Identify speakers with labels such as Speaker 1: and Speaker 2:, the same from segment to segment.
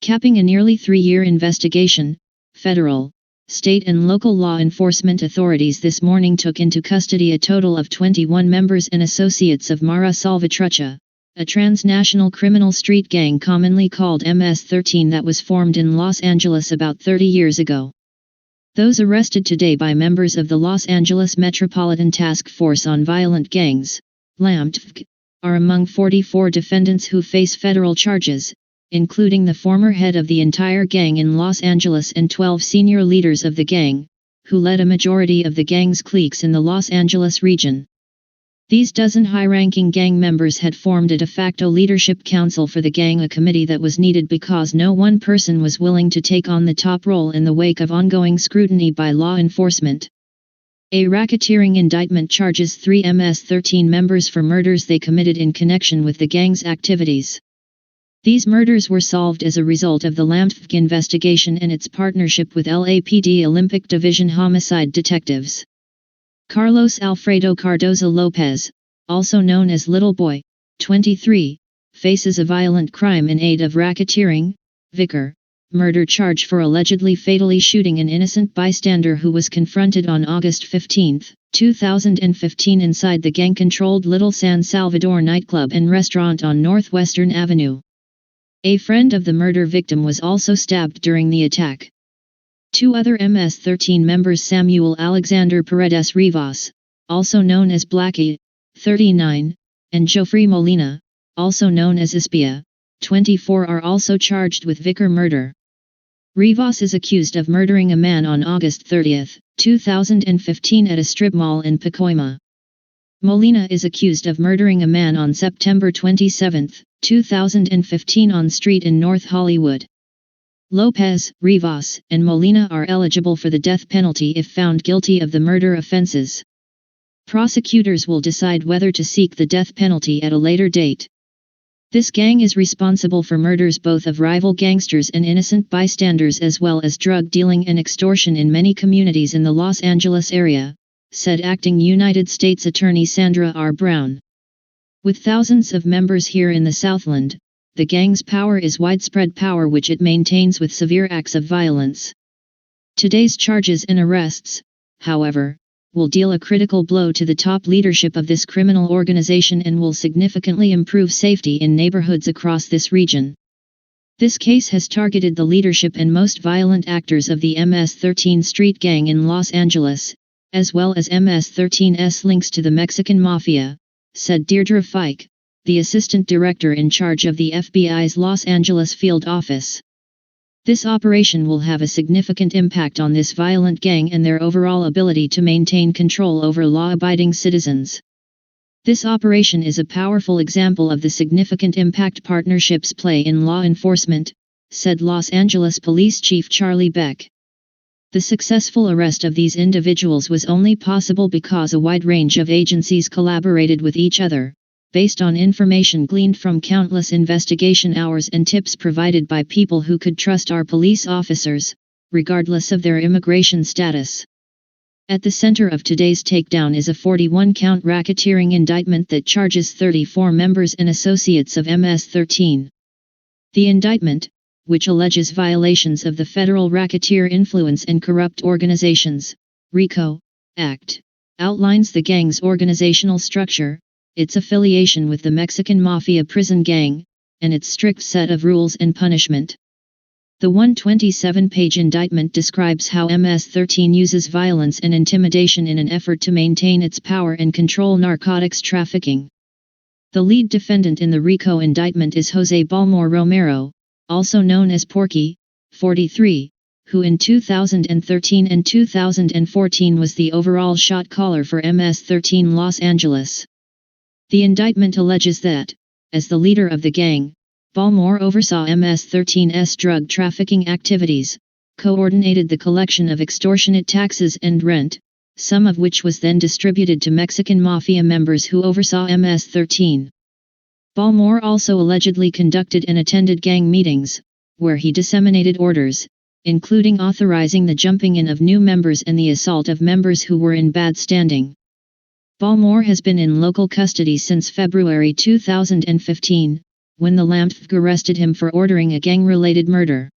Speaker 1: Capping a nearly 3-year investigation, federal, state and local law enforcement authorities this morning took into custody a total of 21 members and associates of Mara Salvatrucha, a transnational criminal street gang commonly called MS13 that was formed in Los Angeles about 30 years ago. Those arrested today by members of the Los Angeles Metropolitan Task Force on Violent Gangs, LAMTFG, are among 44 defendants who face federal charges, including the former head of the entire gang in Los Angeles and 12 senior leaders of the gang, who led a majority of the gang's cliques in the Los Angeles region. These dozen high-ranking gang members had formed a de facto leadership council for the gang, a committee that was needed because no one person was willing to take on the top role in the wake of ongoing scrutiny by law enforcement. A racketeering indictment charges 3 MS13 members for murders they committed in connection with the gang's activities. These murders were solved as a result of the LAMTFG investigation and its partnership with LAPD Olympic Division homicide detectives. Carlos Alfredo Cardoza Lopez, also known as Little Boy, 23, faces a violent crime in aid of racketeering, vicar, murder charge for allegedly fatally shooting an innocent bystander who was confronted on August 15, 2015 inside the gang-controlled Little San Salvador nightclub and restaurant on Northwestern Avenue. A friend of the murder victim was also stabbed during the attack. 2 other MS13 members, Samuel Alexander Paredes Rivas, also known as Blackie, 39, and Joffrey Molina, also known as Espia, 24, are also charged with vicar murder. Rivas is accused of murdering a man on August 30, 2015 at a strip mall in Pacoima. Molina is accused of murdering a man on September 27, 2015 on street in North Hollywood. Lopez, Rivas, and Molina are eligible for the death penalty if found guilty of the murder offenses. Prosecutors will decide whether to seek the death penalty at a later date. This gang is responsible for murders both of rival gangsters and innocent bystanders, as well as drug dealing and extortion in many communities in the Los Angeles area, said Acting United States Attorney Sandra R. Brown. With thousands of members here in the Southland, the gang's power is widespread power which it maintains with severe acts of violence. Today's charges and arrests, however, will deal a critical blow to the top leadership of this criminal organization and will significantly improve safety in neighborhoods across this region. This case has targeted the leadership and most violent actors of the MS13 street gang in Los Angeles, as well as MS13's links to the Mexican Mafia, said Deirdre Fike, the assistant director in charge of the FBI's Los Angeles field office. This operation will have a significant impact on this violent gang and their overall ability to maintain control over law-abiding citizens. This operation is a powerful example of the significant impact partnerships play in law enforcement, said Los Angeles Police Chief Charlie Beck. The successful arrest of these individuals was only possible because a wide range of agencies collaborated with each other, based on information gleaned from countless investigation hours and tips provided by people who could trust our police officers, regardless of their immigration status. At the center of today's takedown is a 41-count racketeering indictment that charges 34 members and associates of MS13. The indictment, which alleges violations of the Federal Racketeer Influence and Corrupt Organizations (RICO) Act, outlines the gang's organizational structure, its affiliation with the Mexican Mafia prison gang, and its strict set of rules and punishment. The 127-page indictment describes how MS13 uses violence and intimidation in an effort to maintain its power and control narcotics trafficking. The lead defendant in the RICO indictment is Jose Balmore Romero, also known as Porky, 43, who in 2013 and 2014 was the overall shot caller for MS13 Los Angeles. The indictment alleges that, as the leader of the gang, Balmore oversaw MS13's drug trafficking activities, coordinated the collection of extortionate taxes and rent, some of which was then distributed to Mexican Mafia members who oversaw MS13. Balmore also allegedly conducted and attended gang meetings, where he disseminated orders, including authorizing the jumping in of new members and the assault of members who were in bad standing. Balmore has been in local custody since February 2015, when the Nabbes arrested him for ordering a gang-related murder.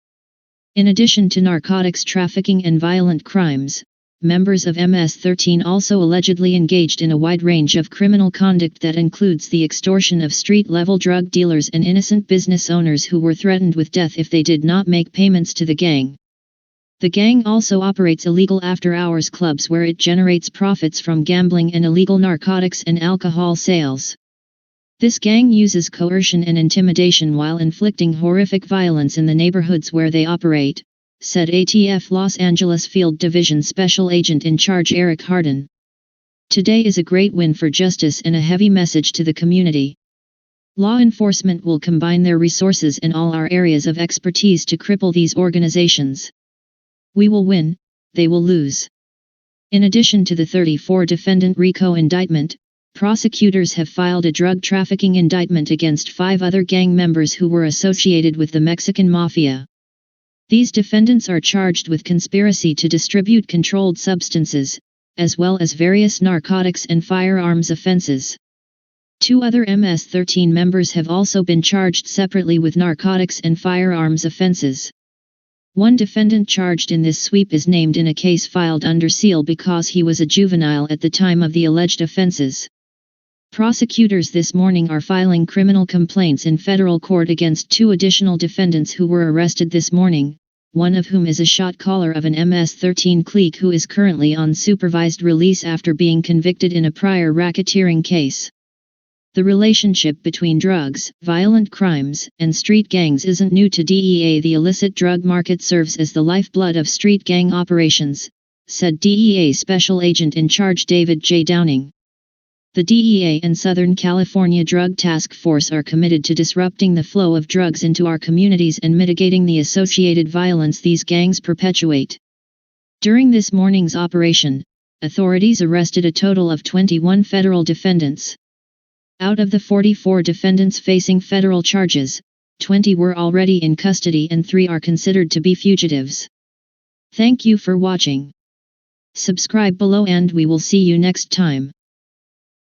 Speaker 1: In addition to narcotics trafficking and violent crimes, members of MS13 also allegedly engaged in a wide range of criminal conduct that includes the extortion of street-level drug dealers and innocent business owners who were threatened with death if they did not make payments to the gang. The gang also operates illegal after-hours clubs where it generates profits from gambling and illegal narcotics and alcohol sales. This gang uses coercion and intimidation while inflicting horrific violence in the neighborhoods where they operate, said ATF Los Angeles Field Division Special Agent in Charge Eric Hardin. Today is a great win for justice and a heavy message to the community. Law enforcement will combine their resources in all our areas of expertise to cripple these organizations. We will win, they will lose. In addition to the 34-defendant RICO indictment, prosecutors have filed a drug trafficking indictment against 5 other gang members who were associated with the Mexican Mafia. These defendants are charged with conspiracy to distribute controlled substances, as well as various narcotics and firearms offenses. 2 other MS13 members have also been charged separately with narcotics and firearms offenses. One defendant charged in this sweep is named in a case filed under seal because he was a juvenile at the time of the alleged offenses. Prosecutors this morning are filing criminal complaints in federal court against 2 additional defendants who were arrested this morning, one of whom is a shot caller of an MS13 clique who is currently on supervised release after being convicted in a prior racketeering case. The relationship between drugs, violent crimes, and street gangs isn't new to DEA. The illicit drug market serves as the lifeblood of street gang operations, said DEA Special Agent in Charge David J. Downing. The DEA and Southern California Drug Task Force are committed to disrupting the flow of drugs into our communities and mitigating the associated violence these gangs perpetuate. During this morning's operation, authorities arrested a total of 21 federal defendants. Out of the 44 defendants facing federal charges, 20 were already in custody and 3 are considered to be fugitives. Thank you for watching. Subscribe below and we will see you next time.